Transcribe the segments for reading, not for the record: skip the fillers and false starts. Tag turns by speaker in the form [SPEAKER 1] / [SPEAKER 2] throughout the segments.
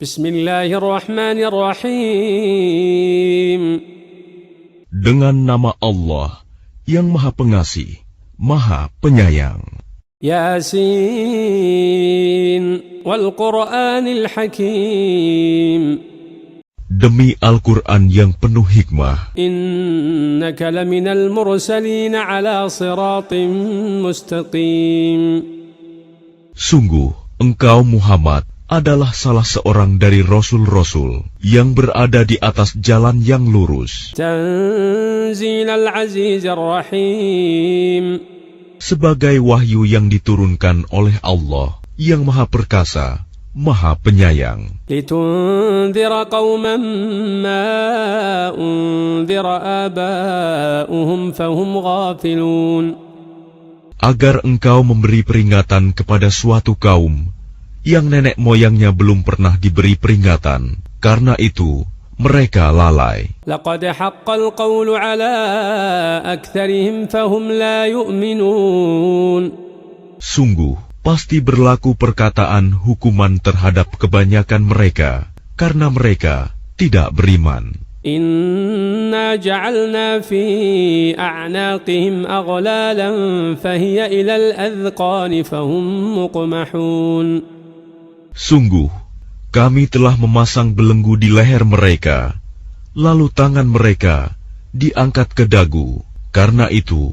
[SPEAKER 1] Bismillahirrahmanirrahim.
[SPEAKER 2] Dengan nama Allah yang Maha Pengasih, Maha Penyayang.
[SPEAKER 1] Yasin wal Qur'anil Hakim.
[SPEAKER 2] Demi Al-Quran yang penuh hikmah,
[SPEAKER 1] Innaka laminal mursalin ala siratim mustaqim.
[SPEAKER 2] Sungguh, engkau Muhammad adalah salah seorang dari Rasul-Rasul yang berada di atas jalan yang lurus.
[SPEAKER 1] Tanzilal Azizir Rahim.
[SPEAKER 2] Sebagai wahyu yang diturunkan oleh Allah yang Maha Perkasa, Maha Penyayang.
[SPEAKER 1] Litundhira qauman ma undhira aba'uhum fahum ghafilun.
[SPEAKER 2] Agar engkau memberi peringatan kepada suatu kaum yang nenek moyangnya belum pernah diberi peringatan, karena itu mereka lalai.
[SPEAKER 1] Laqad haqqal qawlu ala aktsarihim fahum la yu'minun.
[SPEAKER 2] Sungguh, pasti berlaku perkataan hukuman terhadap kebanyakan mereka, karena mereka tidak beriman.
[SPEAKER 1] Inna ja'alna fi a'naqihim aghlalan fahiya ilal adhqani fahum muqmahun.
[SPEAKER 2] Sungguh, kami telah memasang belenggu di leher mereka, lalu tangan mereka diangkat ke dagu. Karena itu,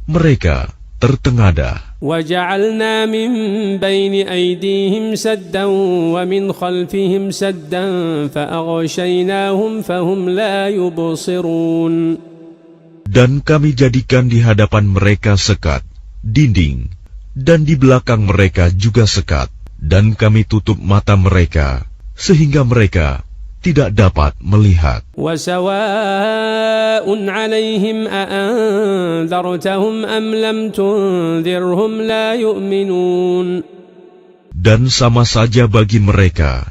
[SPEAKER 2] mereka tertengadah.
[SPEAKER 1] وَجَعَلْنَا مِنْ بَيْنِ أَيْدِيهِمْ سَدًّا وَمِنْ خَلْفِهِمْ سَدًّا فَأَغْشَيْنَاهُمْ فَهُمْ لَا يُبْصِرُونَ.
[SPEAKER 2] Dan kami jadikan di hadapan mereka sekat, dinding, dan di belakang mereka juga sekat. Dan kami tutup mata mereka, sehingga mereka tidak dapat melihat.
[SPEAKER 1] وَسَوَاءٌ عَلَيْهِمْ أَأَنذَرْتَهُمْ أَمْ لَمْ تُنذِرْهُمْ لَا يُؤْمِنُونَ.
[SPEAKER 2] Dan sama saja bagi mereka,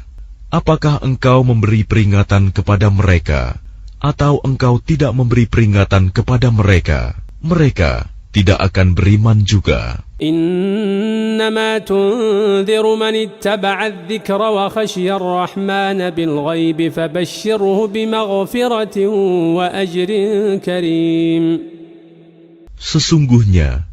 [SPEAKER 2] apakah engkau memberi peringatan kepada mereka, atau engkau tidak memberi peringatan kepada mereka, mereka tidak akan beriman juga.
[SPEAKER 1] إنما تنذر من اتبع الذكر وخشي الرحمن بالغيب فبشره بمغفرة وأجر كريم.
[SPEAKER 2] Sesungguhnya,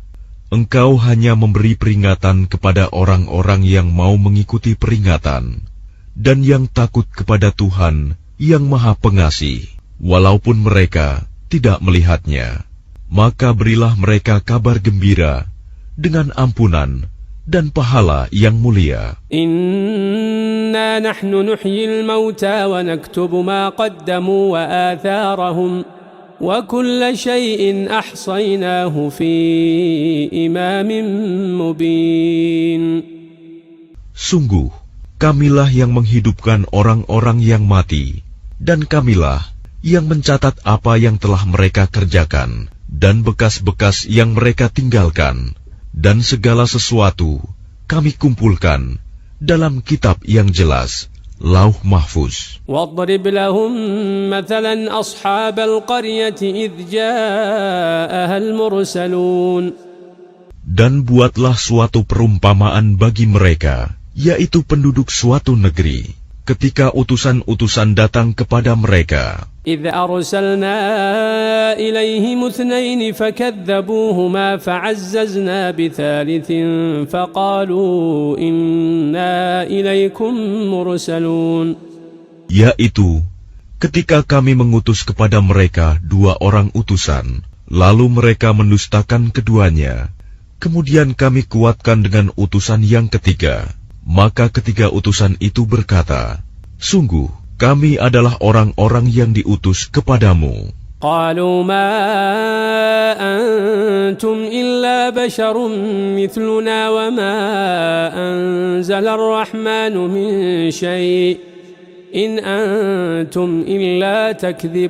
[SPEAKER 2] engkau hanya memberi peringatan kepada orang-orang yang mau mengikuti peringatan, dan yang takut kepada Tuhan yang Maha Pengasih, walaupun mereka tidak melihatnya. Maka berilah mereka kabar gembira dengan ampunan dan pahala yang mulia.
[SPEAKER 1] Inna nahnu nuhyil mauta wa naktubu ma qaddamu wa atharahum wa kulla shay'in ahsaynahu fi imamin mubin.
[SPEAKER 2] Sungguh, kamilah yang menghidupkan orang-orang yang mati, dan kamilah yang mencatat apa yang telah mereka kerjakan, dan bekas-bekas yang mereka tinggalkan. Dan segala sesuatu kami kumpulkan dalam kitab yang jelas, Lauh Mahfuz.
[SPEAKER 1] وَاضْرِبْ لَهُمْ مَثَلًا أَصْحَابَ الْقَرْيَةِ إِذْ جَاءَهَا الْمُرْسَلُونَ. Dan
[SPEAKER 2] buatlah suatu perumpamaan bagi mereka, yaitu penduduk suatu negeri, ketika utusan-utusan datang kepada mereka.
[SPEAKER 1] إِذْ أَرْسَلْنَا إِلَيْهِمُ اثْنَيْنِ فَكَذَّبُوهُمَا فَعَزَّزْنَا بِثَالِثٍ فَقَالُوا إِنَّا إِلَيْكُمْ مُرْسَلُونَ. Yaitu,
[SPEAKER 2] ketika kami mengutus kepada mereka 2 orang utusan, lalu mereka mendustakan keduanya, kemudian kami kuatkan dengan utusan yang ketiga. Maka ketiga utusan itu berkata, sungguh, kami adalah orang-orang yang diutus kepadamu.
[SPEAKER 1] قالوا ما أنتم إلا بشر مثلنا وما أنزل الرحمن من شيء إن أنتم إلا تكذبون.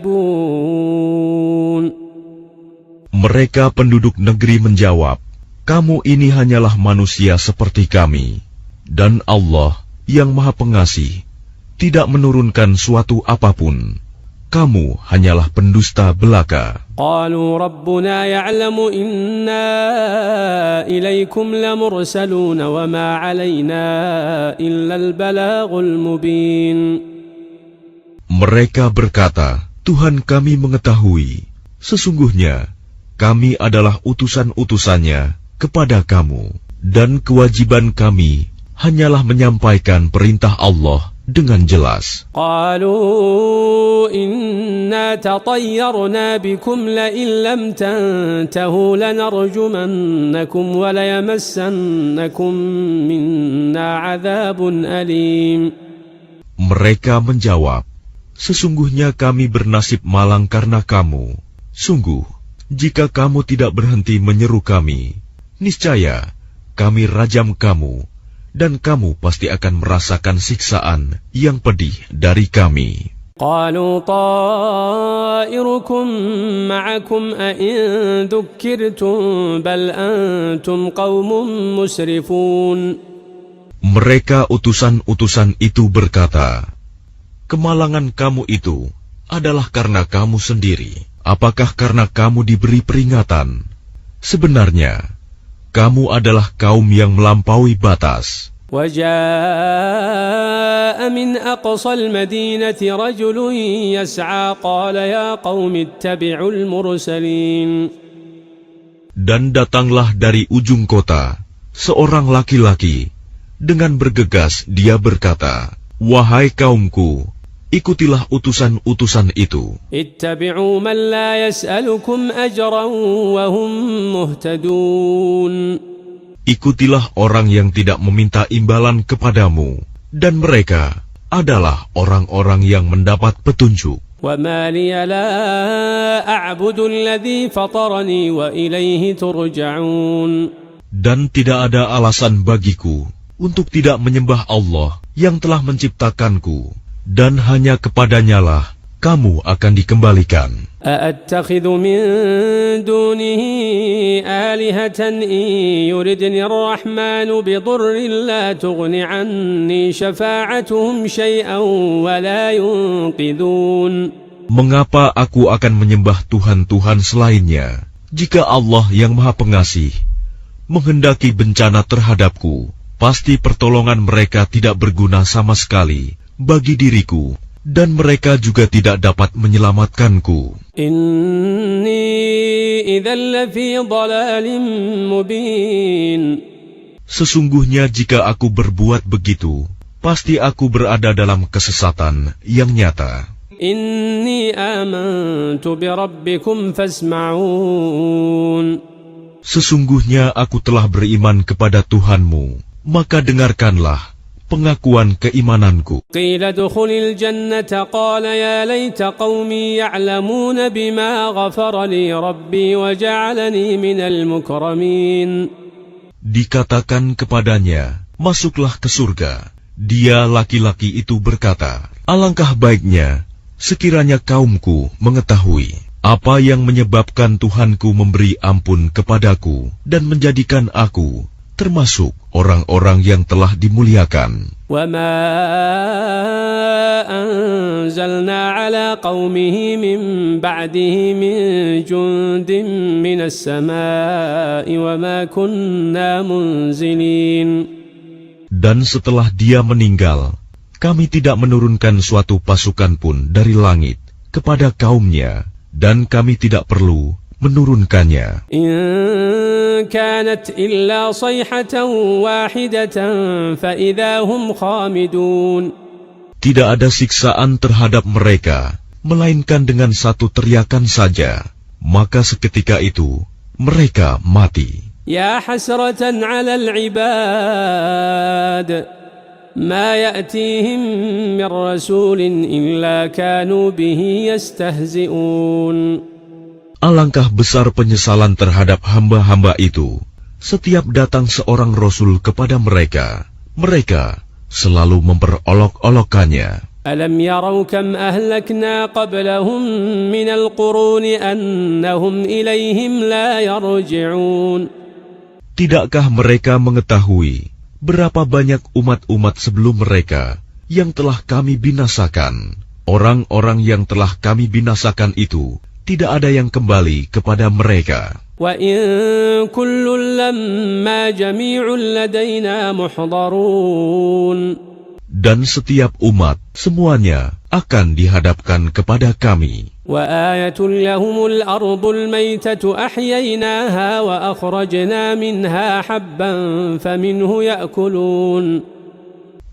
[SPEAKER 2] Mereka penduduk negeri menjawab, kamu ini hanyalah manusia seperti kami, dan Allah yang Maha Pengasih tidak menurunkan suatu apapun. Kamu hanyalah pendusta belaka.
[SPEAKER 1] قالوا ربنا يعلم إنا إليكم لمرسلون وما علينا إلا البلاغ المبين.
[SPEAKER 2] Mereka berkata, Tuhan kami mengetahui, sesungguhnya kami adalah utusan-utusannya kepada kamu, dan kewajiban kami hanyalah menyampaikan perintah Allah dengan jelas.
[SPEAKER 1] قالوا إنا تطيرنا بكم لئن لم تنتهوا لنرجمنكم وليمسنكم منا عذاب أليم.
[SPEAKER 2] Mereka menjawab, sesungguhnya kami bernasib malang karena kamu. Sungguh, jika kamu tidak berhenti menyeru kami, niscaya kami rajam kamu, dan kamu pasti akan merasakan siksaan yang pedih dari kami.
[SPEAKER 1] قالوا طائركم معكم أئن ذكرتم بل أنتم قوم مسرفون.
[SPEAKER 2] Mereka utusan-utusan itu berkata, kemalangan kamu itu adalah karena kamu sendiri. Apakah karena kamu diberi peringatan? Sebenarnya, kamu adalah kaum yang melampaui batas.
[SPEAKER 1] وجاء من أقصى المدينة رجل يسعى قال يا قوم اتبعوا المرسلين.
[SPEAKER 2] Dan datanglah dari ujung kota seorang laki-laki. Dengan bergegas dia berkata, wahai kaumku, ikutilah utusan-utusan itu.
[SPEAKER 1] اتبعوا من لا يسألكم أجرا وهم مهتدون.
[SPEAKER 2] Ikutilah orang yang tidak meminta imbalan kepadamu, dan mereka adalah orang-orang yang mendapat petunjuk.
[SPEAKER 1] وما لي لا أعبد الذي فطرني وإليه ترجعون.
[SPEAKER 2] Dan tidak ada alasan bagiku untuk tidak menyembah Allah yang telah menciptakanku, dan hanya kepadanyalah kamu akan dikembalikan.
[SPEAKER 1] أأتخذ من دونه آلهة إن يردني الرحمن بضر لا تغن عني شفاعتهم شيئا ولا ينقذون.
[SPEAKER 2] Mengapa aku akan menyembah Tuhan-Tuhan selainnya, jika Allah yang Maha Pengasih menghendaki bencana terhadapku? Pasti pertolongan mereka tidak berguna sama sekali bagi diriku, dan mereka juga tidak dapat menyelamatkanku.
[SPEAKER 1] Inni idzal lafi dhalalin mubin.
[SPEAKER 2] Sesungguhnya jika aku berbuat begitu, pasti aku berada dalam kesesatan yang nyata.
[SPEAKER 1] Inni amantu bi rabbikum fasma'un.
[SPEAKER 2] Sesungguhnya aku telah beriman kepada Tuhanmu, maka dengarkanlah pengakuan keimananku.
[SPEAKER 1] Qila dukhulil jannata qala ya laita qaumi ya'lamun bima ghafara li rabbi wa ja'alani minal mukramin.
[SPEAKER 2] Dikatakan kepadanya, masuklah ke surga. Dia laki-laki itu berkata, alangkah baiknya sekiranya kaumku mengetahui apa yang menyebabkan Tuhanku memberi ampun kepadaku dan menjadikan aku termasuk orang-orang yang telah dimuliakan.
[SPEAKER 1] وَمَا أَنزَلْنَا عَلَى قَوْمِهِ مِنْ بَعْدِهِ مِنْ جُنْدٍ مِنَ السَّمَاءِ وَمَا كُنَّا مُنْزِلِينَ. Dan
[SPEAKER 2] setelah dia meninggal, kami tidak menurunkan suatu pasukan pun dari langit kepada kaumnya, dan kami tidak perlu menurunkannya.
[SPEAKER 1] إن كانت إلا صيحة واحدة فإذا هم خامدون.
[SPEAKER 2] Tidak ada siksaan terhadap mereka, melainkan dengan satu teriakan saja, maka seketika itu mereka mati.
[SPEAKER 1] يا حسرة على العباد ما يأتيهم من رسول إلا كانوا به يستهزئون.
[SPEAKER 2] Alangkah besar penyesalan terhadap hamba-hamba itu. Setiap datang seorang Rasul kepada mereka, mereka selalu memperolok-olokkannya.
[SPEAKER 1] Alam yarau kam ahlakna qablahum minal quruni annahum ilayhim la yarji'un.
[SPEAKER 2] Tidakkah mereka mengetahui berapa banyak umat-umat sebelum mereka yang telah kami binasakan? Orang-orang yang telah kami binasakan itu tidak ada yang kembali kepada mereka.
[SPEAKER 1] وَإِن كُلٌّ لَّمَّا جَمِيعٌ لَّدَيْنَا مُحْضَرُونَ.
[SPEAKER 2] Dan setiap umat, semuanya akan dihadapkan kepada kami.
[SPEAKER 1] وَآيَةٌ لَّهُمُ الْأَرْضُ الْمَيْتَةُ أَحْيَيْنَاهَا وَأَخْرَجْنَا مِنْهَا حَبًّا فَمِنْهُ يَأْكُلُونَ.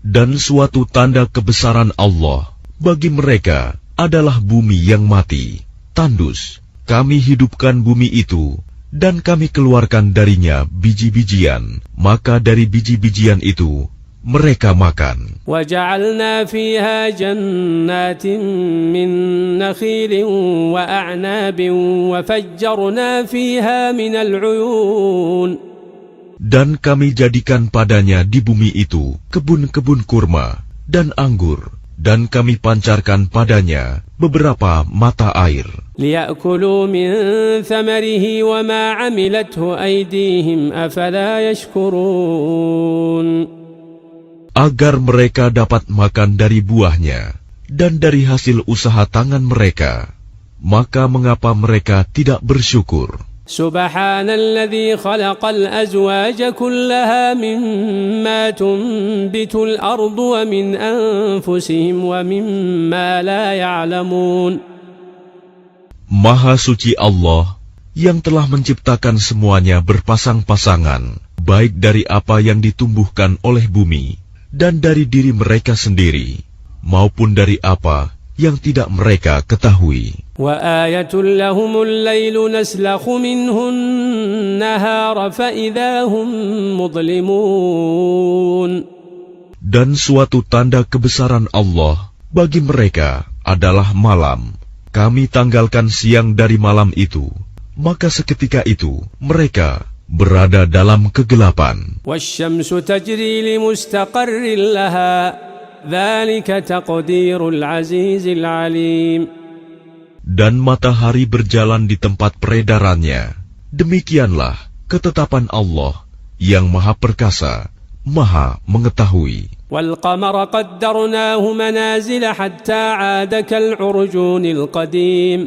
[SPEAKER 1] Dan
[SPEAKER 2] suatu tanda kebesaran Allah bagi mereka adalah bumi yang mati, tandus. Kami hidupkan bumi itu, dan kami keluarkan darinya biji-bijian, maka dari biji-bijian itu mereka makan.
[SPEAKER 1] وَجَعَلْنَا فِيهَا جَنَّاتٍ مِّن نَّخِيلٍ وَأَعْنَابٍ وَفَجَّرْنَا فِيهَا مِنَ الْعُيُونِ.
[SPEAKER 2] Dan kami jadikan padanya di bumi itu kebun-kebun kurma dan anggur, dan kami pancarkan padanya beberapa mata air.
[SPEAKER 1] لِيَأْكُلُوا مِن ثَمَرِهِ وَمَا عَمِلَتْهُ أَيْدِيهِمْ أَفَلَا يَشْكُرُونَ.
[SPEAKER 2] Agar mereka dapat makan dari buahnya dan dari hasil usaha tangan mereka, maka mengapa mereka tidak bersyukur?
[SPEAKER 1] سبحان الذي خلق الأزواج كلها مما تنبت الأرض ومن أنفسهم ومما لا يعلمون.
[SPEAKER 2] Maha suci Allah yang telah menciptakan semuanya berpasang-pasangan, baik dari apa yang ditumbuhkan oleh bumi dan dari diri mereka sendiri, maupun dari apa yang tidak mereka ketahui.
[SPEAKER 1] وَآيَةٌ لَهُمُ اللَّيْلُ نَسْلَخُ مِنْهُ النَّهَارَ فَإِذَا هُمْ مُظْلِمُونَ.
[SPEAKER 2] Dan suatu tanda kebesaran Allah bagi mereka adalah malam. Kami tanggalkan siang dari malam itu, maka seketika itu mereka berada dalam kegelapan.
[SPEAKER 1] وَالشَّمْسُ تَجْرِي لِمُسْتَقَرٍّ لَهَا ذَلِكَ تَقْدِيرُ الْعَزِيزِ الْعَلِيمِ.
[SPEAKER 2] Dan matahari berjalan di tempat peredarannya. Demikianlah ketetapan Allah yang Maha Perkasa, Maha Mengetahui.
[SPEAKER 1] وَالْقَمَرَ قَدَّرْنَاهُ مَنَازِلَ حَتَّى عَادَ كَالْعُرْجُونِ الْقَدِيمِ.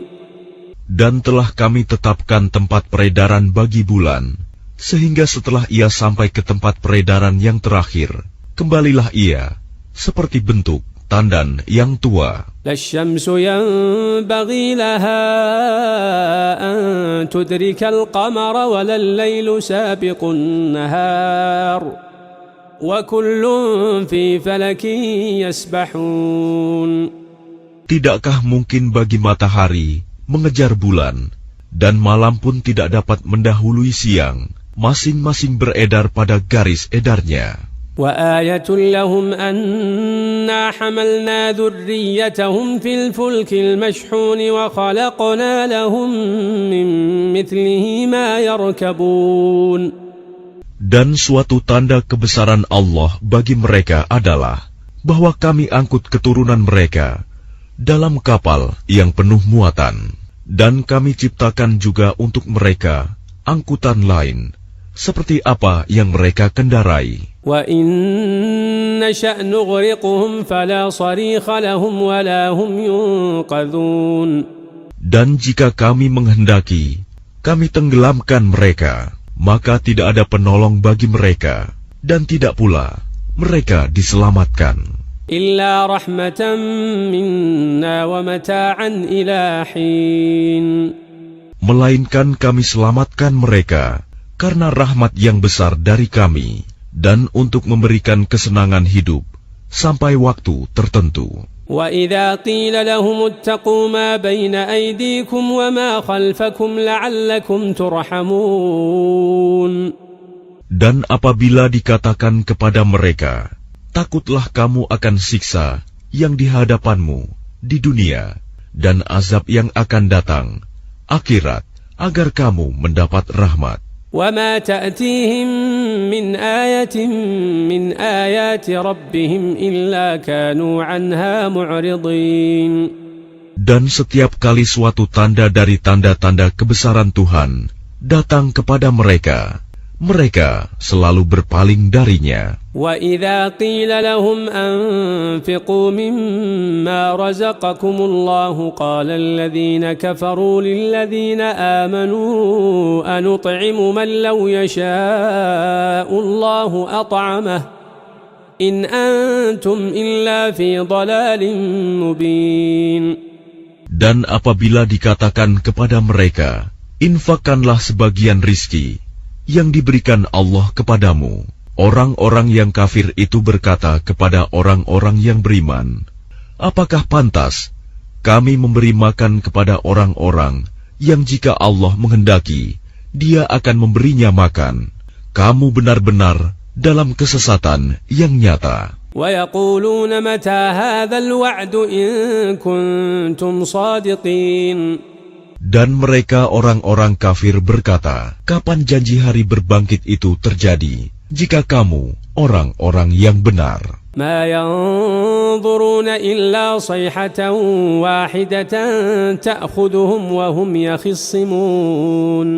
[SPEAKER 2] Dan telah kami tetapkan tempat peredaran bagi bulan, sehingga setelah ia sampai ke tempat peredaran yang terakhir, kembalilah ia seperti bentuk tandan yang tua.
[SPEAKER 1] لَا الشَّمْسُ يَنبَغِي لَهَا أَن تُدْرِكَ الْقَمَرَ وَلَا اللَّيْلُ سَابِقُ النَّهَارِ وَكُلٌّ فِي فَلَكٍ يَسْبَحُونَ.
[SPEAKER 2] Tidakkah mungkin bagi matahari mengejar bulan, dan malam pun tidak dapat mendahului siang, masing-masing beredar pada garis edarnya.
[SPEAKER 1] وَآيَةٌ لَهُمْ أَنَّا حَمَلْنَا ذُرِّيَّتَهُمْ فِي الْفُلْكِ الْمَشْحُونِ وَخَلَقْنَا لَهُم مِّن مِّثْلِهِ مَا يَرْكَبُونَ.
[SPEAKER 2] Dan suatu tanda kebesaran Allah bagi mereka adalah bahwa kami angkut keturunan mereka dalam kapal yang penuh muatan, dan kami ciptakan juga untuk mereka angkutan lain seperti apa yang mereka kendarai.
[SPEAKER 1] وَإِن نَّشَأْ نُغْرِقْهُمْ فَلَا صَرِيخَ لَهُمْ وَلَا هُمْ يُنقَذُونَ. Dan jika kami menghendaki, kami tenggelamkan mereka, maka tidak ada penolong bagi mereka, dan tidak pula mereka diselamatkan. إِلَّا رَحْمَةً مِنَّا وَمَتَاعًا إِلَى حِينٍ.
[SPEAKER 2] Melainkan kami selamatkan mereka karena rahmat yang besar dari kami, dan untuk memberikan kesenangan hidup sampai waktu tertentu.
[SPEAKER 1] وَإِذَا قِيلَ لَهُمُ اتَّقُوا مَا بَيْنَ أَيْدِيكُمْ وَمَا خَلْفَكُمْ لَعَلَّكُمْ تُرْحَمُونَ.
[SPEAKER 2] Dan apabila dikatakan kepada mereka, takutlah kamu akan siksa yang di hadapanmu di dunia dan azab yang akan datang akhirat, agar kamu mendapat rahmat.
[SPEAKER 1] وَمَا تَأْتِيهِمْ مِنْ آيَةٍ مِنْ آيَاتِ رَبِّهِمْ إِلَّا كَانُوا عَنْهَا مُعْرِضِينَ.
[SPEAKER 2] Dan setiap kali suatu tanda dari tanda-tanda kebesaran Tuhan datang kepada mereka, mereka selalu berpaling darinya.
[SPEAKER 1] وَإِذَا قِيلَ لَهُمْ أَنفِقُوا مِمَّا رَزَقَكُمُ اللَّهُ قَالَ الَّذِينَ كَفَرُوا لِلَّذِينَ آمَنُوا أَنُطْعِمُ مَنْ لَوْ يَشَاءُ اللَّهُ أَطْعَمَهُ إِنْ أَنْتُمْ إِلَّا فِي ضَلَالٍ مُبِينٍ.
[SPEAKER 2] Dan apabila dikatakan kepada mereka, infakkanlah sebagian rizki yang diberikan Allah kepadamu, orang-orang yang kafir itu berkata kepada orang-orang yang beriman, apakah pantas kami memberi makan kepada orang-orang yang jika Allah menghendaki, Dia akan memberinya makan? Kamu benar-benar dalam kesesatan yang nyata.
[SPEAKER 1] وَيَقُولُونَ مَتَى هَذَا الْوَعْدُ إِن كُنتُمْ صَادِقِينَ.
[SPEAKER 2] Dan mereka orang-orang kafir berkata, kapan janji hari berbangkit itu terjadi, jika kamu orang-orang yang benar?
[SPEAKER 1] مَا يَنظُرُونَ إِلَّا صَيْحَةً وَاحِدَةً تَأْخُذُهُمْ وَهُمْ يَخِصِّمُونَ.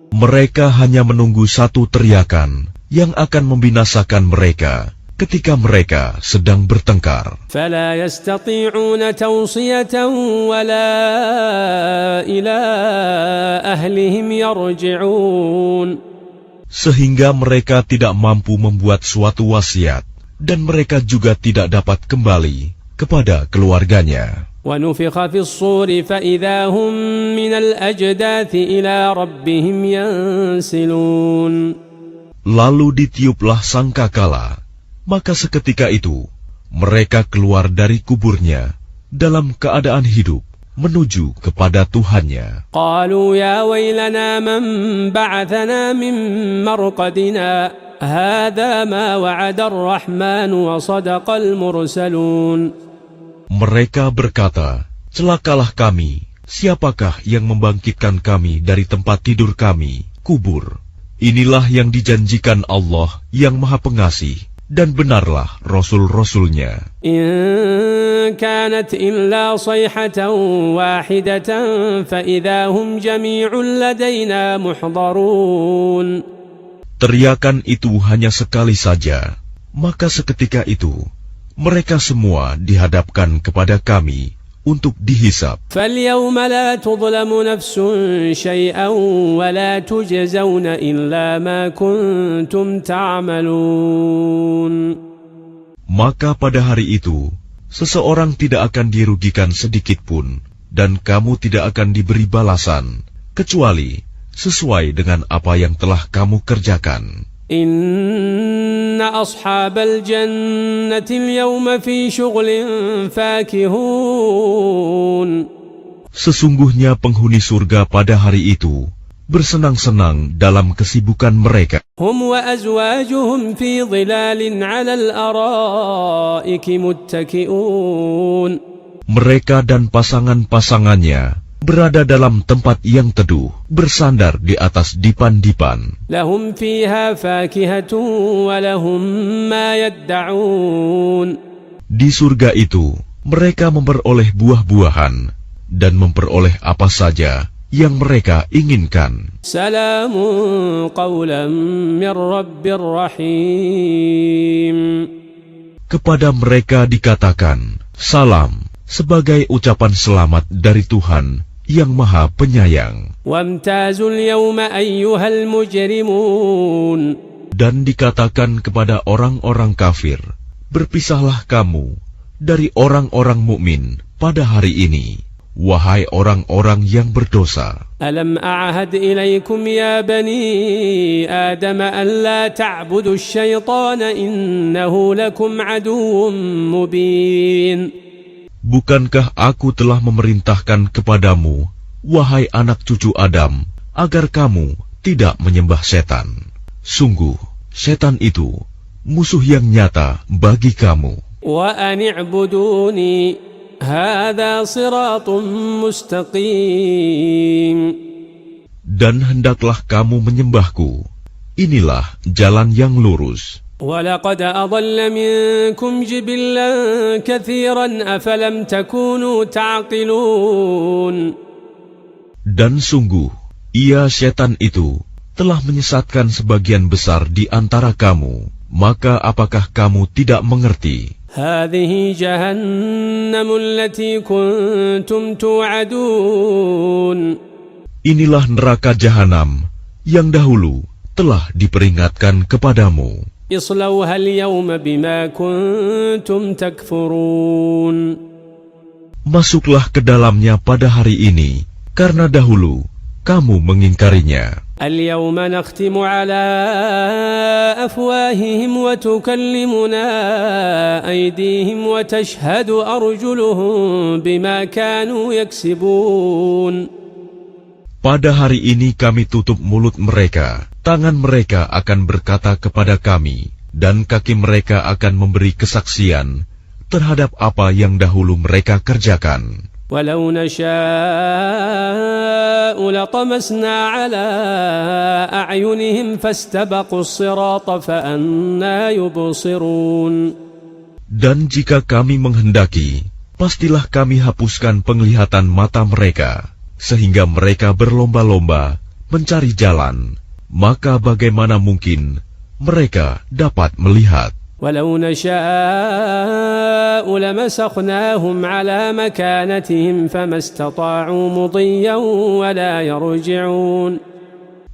[SPEAKER 2] Mereka hanya menunggu satu teriakan yang akan membinasakan mereka ketika mereka sedang bertengkar.
[SPEAKER 1] فَلَا يَسْتَطِيعُونَ تَوْصِيَةً وَلَا إِلَى أَهْلِهِمْ يَرْجِعُونَ.
[SPEAKER 2] Sehingga mereka tidak mampu membuat suatu wasiat, dan mereka juga tidak dapat kembali kepada keluarganya.
[SPEAKER 1] وَنُفِخَ فِي الصُّورِ فَإِذَا هُمْ مِنَ الْأَجْدَاثِ إِلَى رَبِّهِمْ يَنْسِلُونَ. Lalu
[SPEAKER 2] ditiuplah sangkakala, maka seketika itu mereka keluar dari kuburnya dalam keadaan hidup menuju kepada Tuhannya.
[SPEAKER 1] قَالُوا يَا وَيْلَنَا مَنْ بَعَثَنَا مِنْ مَرْقَدِنَا هَذَا مَا وَعَدَ الرَّحْمَنُ وَصَدَقَ الْمُرْسَلُونَ.
[SPEAKER 2] Mereka berkata, celakalah kami, siapakah yang membangkitkan kami dari tempat tidur kami, kubur? Inilah yang dijanjikan Allah yang Maha Pengasih, dan benarlah Rasul-Rasulnya.
[SPEAKER 1] إِن كَانَتْ إِلَّا صَيْحَةً وَاحِدَةً فَإِذَا هُمْ جَمِيعٌ لَدَيْنَا مُحْضَرُونَ.
[SPEAKER 2] Teriakan itu hanya sekali saja, maka seketika itu mereka semua dihadapkan kepada kami untuk dihisab.
[SPEAKER 1] فَالْيَوْمَ لَا تُظْلَمُ نَفْسٌ شَيْئًا وَلَا تُجْزَوْنَ إِلَّا مَا كُنْتُمْ تَعْمَلُونَ.
[SPEAKER 2] Maka pada hari itu, seseorang tidak akan dirugikan sedikit pun, dan kamu tidak akan diberi balasan, kecuali sesuai dengan apa yang telah kamu kerjakan. Inna
[SPEAKER 1] ashabal jannatil yawma fi syughlin fakihun.
[SPEAKER 2] Sesungguhnya penghuni surga pada hari itu bersenang-senang dalam kesibukan mereka.
[SPEAKER 1] Hum wa azwajuhum fi dhilalin 'alal araiki muttaki'un.
[SPEAKER 2] Mereka dan pasangan-pasangannya berada dalam tempat yang teduh, bersandar di atas dipan-dipan.
[SPEAKER 1] Lahum fiha fakihatun wa lahum ma yadda'un.
[SPEAKER 2] Di surga itu, mereka memperoleh buah-buahan dan memperoleh apa saja yang mereka inginkan.
[SPEAKER 1] Salamun qawlan min rabbir rahim.
[SPEAKER 2] Kepada mereka dikatakan, salam, sebagai ucapan selamat dari Tuhan yang Maha Penyayang.
[SPEAKER 1] Wamtazul yawma ayyuhal mujrimun.
[SPEAKER 2] Dan dikatakan kepada orang-orang kafir, berpisahlah kamu dari orang-orang mukmin pada hari ini, wahai orang-orang yang berdosa.
[SPEAKER 1] Alam a'ahad ilaikum ya bani Adam an la ta'budu asyaitana innahu lakum aduwwum mubin.
[SPEAKER 2] Bukankah aku telah memerintahkan kepadamu, wahai anak cucu Adam, agar kamu tidak menyembah setan? Sungguh, setan itu musuh yang nyata bagi kamu.
[SPEAKER 1] Wa an i'buduni, hadha siratun mustaqim.
[SPEAKER 2] Dan hendaklah kamu menyembahku. Inilah jalan yang lurus.
[SPEAKER 1] وَلَقَدْ أَضَلَّ مِنْكُمْ جِبِلًّا كَثِيرًا أَفَلَمْ تَكُونُوا تَعْقِلُونَ.
[SPEAKER 2] Dan sungguh, ia setan itu telah menyesatkan sebagian besar di antara kamu, maka apakah kamu tidak mengerti?
[SPEAKER 1] هذه جهنم التي كنتم توعدون.
[SPEAKER 2] Inilah neraka jahanam yang dahulu telah diperingatkan kepadamu.
[SPEAKER 1] اصلوها اليوم بما كنتم تكفرون.
[SPEAKER 2] Masuklah ke dalamnya pada hari ini, karena dahulu kamu mengingkarinya.
[SPEAKER 1] اليوم نختم على أفواههم وتكلمنا أيديهم وتشهد أرجلهم بما كانوا يكسبون.
[SPEAKER 2] Pada hari ini kami tutup mulut mereka, tangan mereka akan berkata kepada kami, dan kaki mereka akan memberi kesaksian terhadap apa yang dahulu mereka kerjakan.
[SPEAKER 1] ولو نشاء لطمسنا على أعينهم فاستبقوا الصراط فأنى يبصرون.
[SPEAKER 2] Dan jika kami menghendaki, pastilah kami hapuskan penglihatan mata mereka, sehingga mereka berlomba-lomba mencari jalan. Maka bagaimana mungkin mereka dapat melihat?
[SPEAKER 1] ولو نشاء لمسخناهم على مكانتهم فما استطاعوا مضيا ولا يرجعون.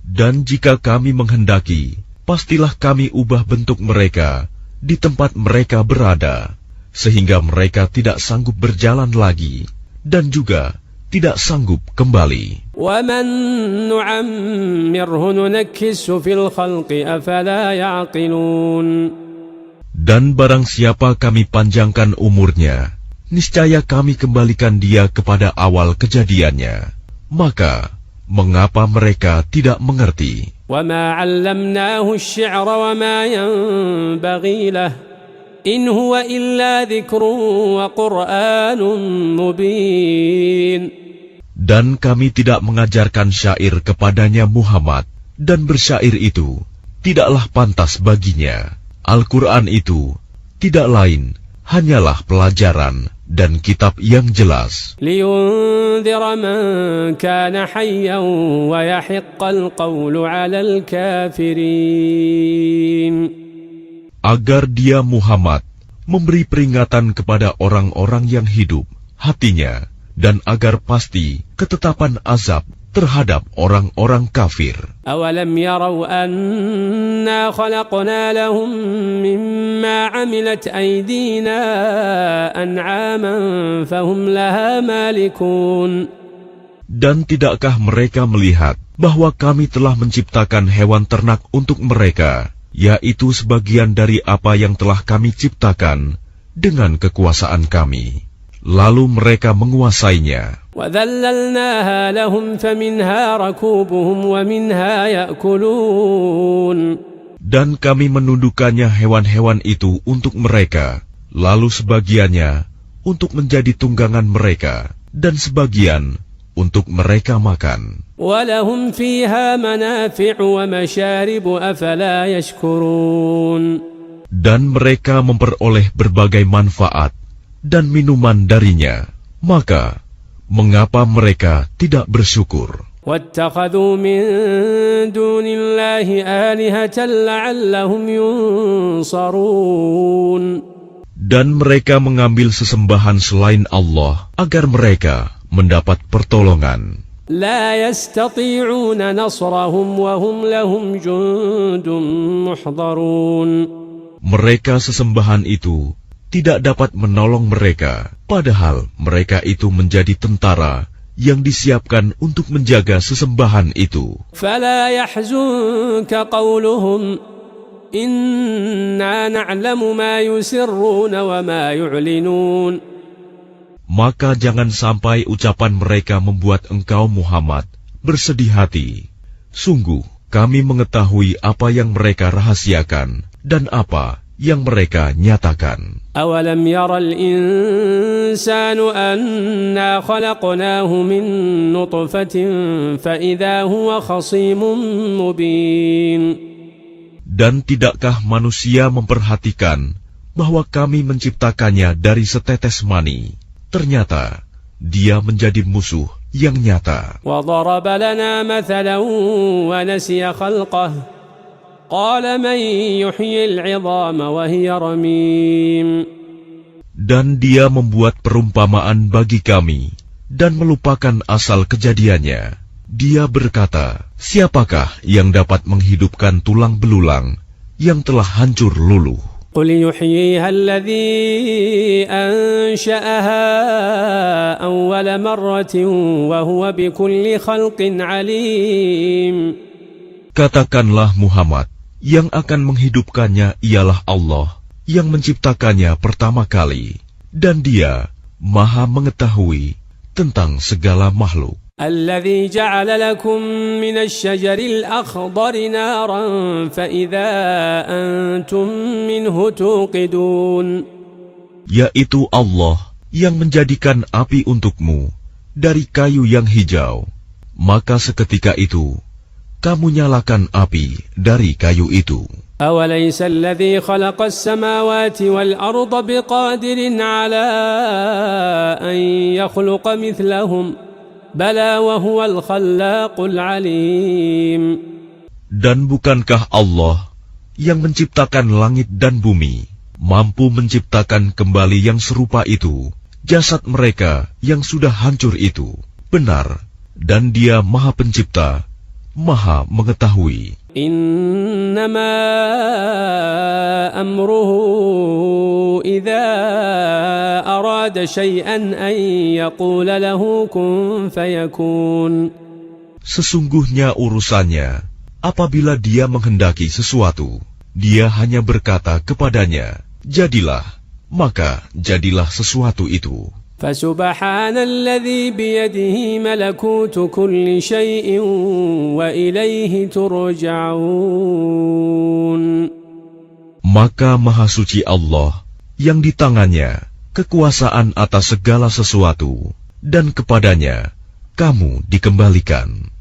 [SPEAKER 2] Dan jika kami menghendaki, pastilah kami ubah bentuk mereka di tempat mereka berada, sehingga mereka tidak sanggup berjalan lagi, dan juga tidak sanggup kembali.
[SPEAKER 1] ومن نعمره ننكسه في الخلق أفلا يعقلون.
[SPEAKER 2] Dan barang siapa kami panjangkan umurnya, niscaya kami kembalikan dia kepada awal kejadiannya. Maka, mengapa mereka tidak mengerti?
[SPEAKER 1] وما علمناه الشعر وما ينبغي له إن هو إلا ذكر وقرآن مبين.
[SPEAKER 2] Dan kami tidak mengajarkan syair kepadanya Muhammad, dan bersyair itu tidaklah pantas baginya. Al-Quran itu tidak lain hanyalah pelajaran dan kitab yang jelas.
[SPEAKER 1] لينذر من كان حيا ويحق القول على الكافرين.
[SPEAKER 2] Agar dia Muhammad memberi peringatan kepada orang-orang yang hidup hatinya, dan agar pasti ketetapan azab terhadap orang-orang kafir.
[SPEAKER 1] أولم يروا أنا خلقنا لهم مما عملت أيدينا أنعاما فهم لها مالكون.
[SPEAKER 2] Dan tidakkah mereka melihat bahwa kami telah menciptakan hewan ternak untuk mereka, yaitu sebagian dari apa yang telah kami ciptakan dengan kekuasaan kami, lalu mereka menguasainya.
[SPEAKER 1] وذللناها لهم فمنها ركوبهم ومنها يأكلون.
[SPEAKER 2] Dan kami menundukkannya hewan-hewan itu untuk mereka, lalu sebagiannya untuk menjadi tunggangan mereka, dan sebagian untuk mereka makan.
[SPEAKER 1] وَلَهُمْ فِيهَا مَنَافِعُ وَمَشَارِبُ أَفَلَا يَشْكُرُونَ.
[SPEAKER 2] Dan mereka memperoleh berbagai manfaat dan minuman darinya, maka mengapa mereka tidak bersyukur?
[SPEAKER 1] وَاتَّخَذُوا مِن دُونِ اللَّهِ آلِهَةً لَعَلَّهُمْ يُنصَرُونَ.
[SPEAKER 2] Dan mereka mengambil sesembahan selain Allah agar mereka mendapat pertolongan.
[SPEAKER 1] لَا يَسْتَطِيعُونَ نَصْرَهُمْ وَهُمْ لَهُمْ جُندٌ مُحْضَرُونَ.
[SPEAKER 2] Mereka sesembahan itu tidak dapat menolong mereka, padahal mereka itu menjadi tentara yang disiapkan untuk menjaga sesembahan itu.
[SPEAKER 1] فَلَا يَحْزُنكَ قَوْلُهُمْ إِنَّا نَعْلَمُ مَا يُسِرُّونَ وَمَا يُعْلِنُونَ.
[SPEAKER 2] Maka jangan sampai ucapan mereka membuat engkau Muhammad bersedih hati. Sungguh, kami mengetahui apa yang mereka rahasiakan dan apa yang mereka nyatakan.
[SPEAKER 1] أَوَلَمْ يَرَ الْإِنسَانُ أَنَّا خَلَقْنَاهُ مِنْ نُطْفَةٍ فَإِذَا هُوَ خَصِيمٌ مُبِينٌ.
[SPEAKER 2] Dan tidakkah manusia memperhatikan bahwa kami menciptakannya dari setetes mani? Ternyata dia menjadi musuh yang nyata.
[SPEAKER 1] وضرب لنا مثلا ونسي خلقه قال من يحيي العظام وهي رميم.
[SPEAKER 2] Dan dia membuat perumpamaan bagi kami dan melupakan asal kejadiannya. Dia berkata, siapakah yang dapat menghidupkan tulang belulang yang telah hancur luluh?
[SPEAKER 1] قل يحييها الذي أنشأها أول مرة وهو بكل خلق عليم.
[SPEAKER 2] Katakanlah Muhammad, yang akan menghidupkannya ialah Allah yang menciptakannya pertama kali, dan Dia Maha mengetahui tentang segala makhluk.
[SPEAKER 1] الذي جعل لكم من الشجر الأخضر نارا فإذا أنتم منه توقدون.
[SPEAKER 2] Yaitu Allah yang menjadikan api untukmu dari kayu yang hijau, maka seketika itu kamu nyalakan api dari kayu itu.
[SPEAKER 1] أوليس الذي خلق السماوات والأرض بقادر على أن يخلق مثلهم بلى وهو الخلاق العليم.
[SPEAKER 2] Dan bukankah Allah yang menciptakan langit dan bumi mampu menciptakan kembali yang serupa itu, jasad mereka yang sudah hancur itu? Benar, dan Dia Maha Pencipta, Maha Mengetahui.
[SPEAKER 1] إنما أمره إذا أراد شيئا أن يقول له كن فيكون.
[SPEAKER 2] Sesungguhnya urusannya, apabila Dia menghendaki sesuatu, Dia hanya berkata kepadanya, jadilah, maka jadilah sesuatu itu.
[SPEAKER 1] فسبحان الذي بيده ملكوت كل شيء وإليه ترجعون.
[SPEAKER 2] Maka Maha Suci Allah yang di tangannya kekuasaan atas segala sesuatu, dan kepadanya kamu dikembalikan.